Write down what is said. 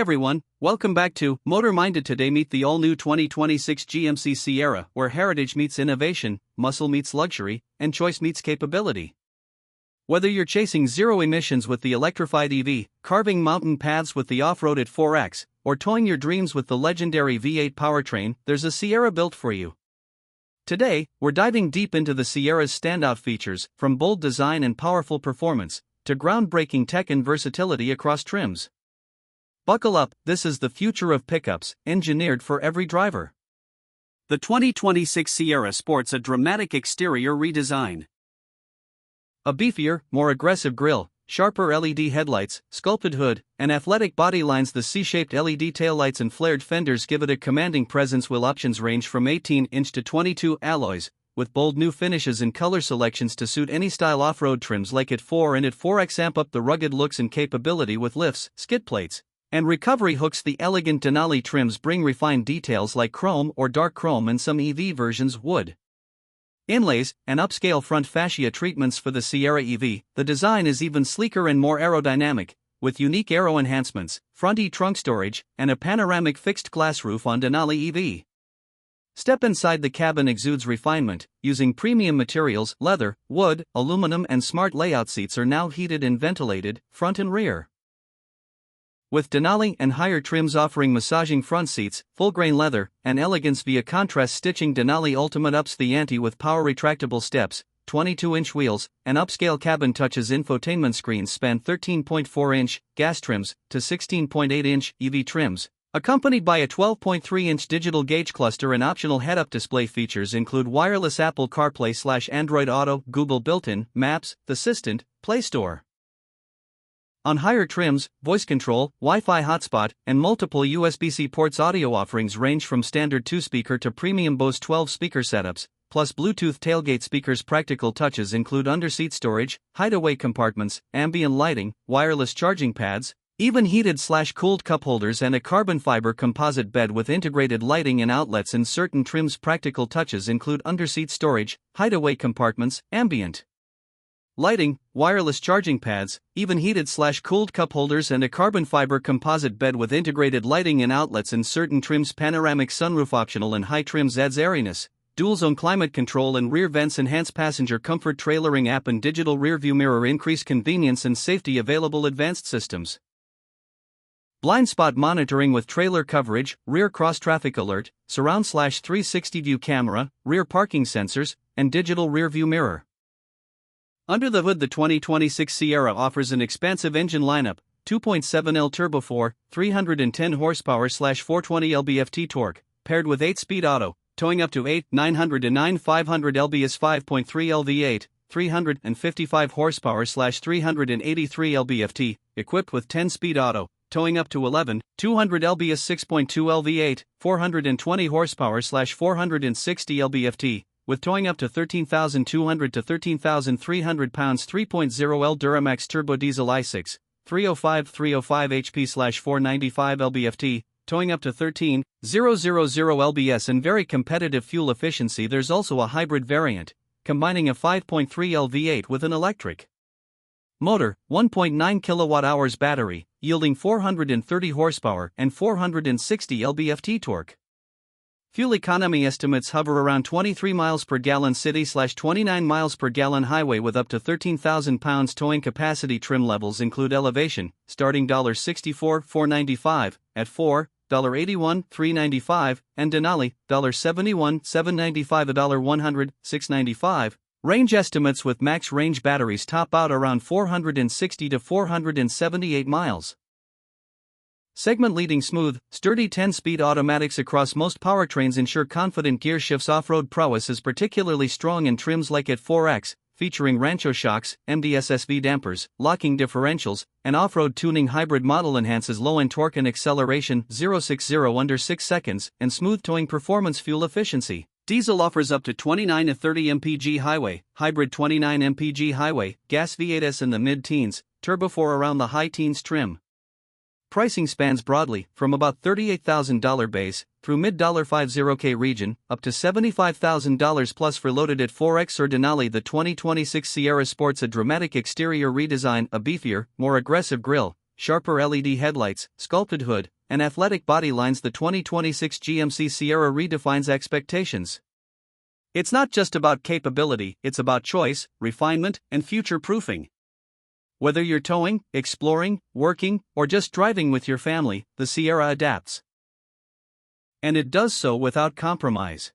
everyone, welcome back to Motor Minded. Today meet the all-new 2026 GMC Sierra, where heritage meets innovation, muscle meets luxury, and choice meets capability. Whether you're chasing zero emissions with the electrified EV, carving mountain paths with the off-roaded 4X, or towing your dreams with the legendary V8 powertrain, there's a Sierra built for you. Today, we're diving deep into the Sierra's standout features, from bold design and powerful performance, to groundbreaking tech and versatility across trims. Buckle up, this is the future of pickups, engineered for every driver. The 2026 Sierra sports a dramatic exterior redesign. A beefier, more aggressive grille, sharper LED headlights, sculpted hood, and athletic body lines. The C-shaped LED taillights and flared fenders give it a commanding presence. Wheel options range from 18-inch to 22 alloys, with bold new finishes and color selections to suit any style. Off-road trims like it 4 and it 4X amp up the rugged looks and capability with lifts, skid plates, and recovery hooks. The elegant Denali trims bring refined details like chrome or dark chrome, and some EV versions wood inlays, and upscale front fascia treatments for the Sierra EV. The design is even sleeker and more aerodynamic, with unique aero enhancements, front trunk storage, and a panoramic fixed glass roof on Denali EV. Step inside, the cabin exudes refinement, using premium materials. Leather, wood, aluminum, and smart layout. Seats are now heated and ventilated, front and rear, with Denali and higher trims offering massaging front seats, full-grain leather, and elegance via contrast stitching. Denali Ultimate ups the ante with power retractable steps, 22-inch wheels, and upscale cabin touches. Infotainment screens span 13.4-inch gas trims to 16.8-inch EV trims, accompanied by a 12.3-inch digital gauge cluster, and optional head-up display. Features include wireless Apple CarPlay/Android Auto, Google built-in Maps, the Assistant, Play Store. On higher trims, voice control, Wi-Fi hotspot, and multiple USB-C ports. Audio offerings range from standard 2-speaker to premium Bose 12-speaker setups, plus Bluetooth tailgate speakers. Practical touches include underseat storage, hideaway compartments, ambient lighting, wireless charging pads, even heated/cooled cup holders, and a carbon fiber composite bed with integrated lighting and outlets in certain trims. Practical touches include underseat storage, hideaway compartments, ambient lighting, wireless charging pads, even heated/cooled cup holders, and a carbon fiber composite bed with integrated lighting and outlets in certain trims. Panoramic sunroof optional in high trims adds airiness. Dual zone climate control and rear vents enhance passenger comfort. Trailering app and digital rear view mirror increase convenience and safety. Available advanced systems: blind spot monitoring with trailer coverage, rear cross traffic alert, surround/360 view camera, rear parking sensors, and digital rear view mirror. Under the hood, the 2026 Sierra offers an expansive engine lineup: 2.7L turbo 4, 310 horsepower/420 lb-ft torque, paired with 8-speed auto, towing up to 8, 909 500 lbs. 5.3 LV8, 355 horsepower/383 lb-ft, equipped with 10-speed auto, towing up to 11, 200 lbs. 6.2 LV8, 420 horsepower/460 lb-ft, with towing up to 13,200 to 13,300 pounds. 3.0L Duramax Turbo Diesel i6, 305 HP/495 lb-ft, towing up to 13,000 lbs, and very competitive fuel efficiency. There's also a hybrid variant, combining a 5.3 LV8 with an electric motor, 1.9 kWh battery, yielding 430 horsepower and 460 lb-ft torque. Fuel economy estimates hover around 23 miles per gallon city/29 miles per gallon highway, with up to 13,000 pounds towing capacity. Trim levels include elevation, starting $64,495 at $4, $81, $395, and Denali, $71, $795, $100, $695. Range estimates with max range batteries top out around 460 to 478 miles. Segment-leading smooth, sturdy 10-speed automatics across most powertrains ensure confident gear shifts. Off-road prowess is particularly strong in trims like it 4X, featuring Rancho shocks, MDSSV dampers, locking differentials, and off-road tuning. Hybrid model enhances low-end torque and acceleration, 0-60 under 6 seconds, and smooth towing performance. Fuel efficiency: diesel offers up to 29 to 30 mpg highway, hybrid 29 mpg highway, gas V8s in the mid-teens, turbo 4 around the high teens. Trim pricing spans broadly, from about $38,000 base, through mid-$50K region, up to $75,000 plus for loaded at 4X or Denali. The 2026 Sierra sports a dramatic exterior redesign, a beefier, more aggressive grille, sharper LED headlights, sculpted hood, and athletic body lines, the 2026 GMC Sierra redefines expectations. It's not just about capability, it's about choice, refinement, and future-proofing. Whether you're towing, exploring, working, or just driving with your family, the Sierra adapts. And it does so without compromise.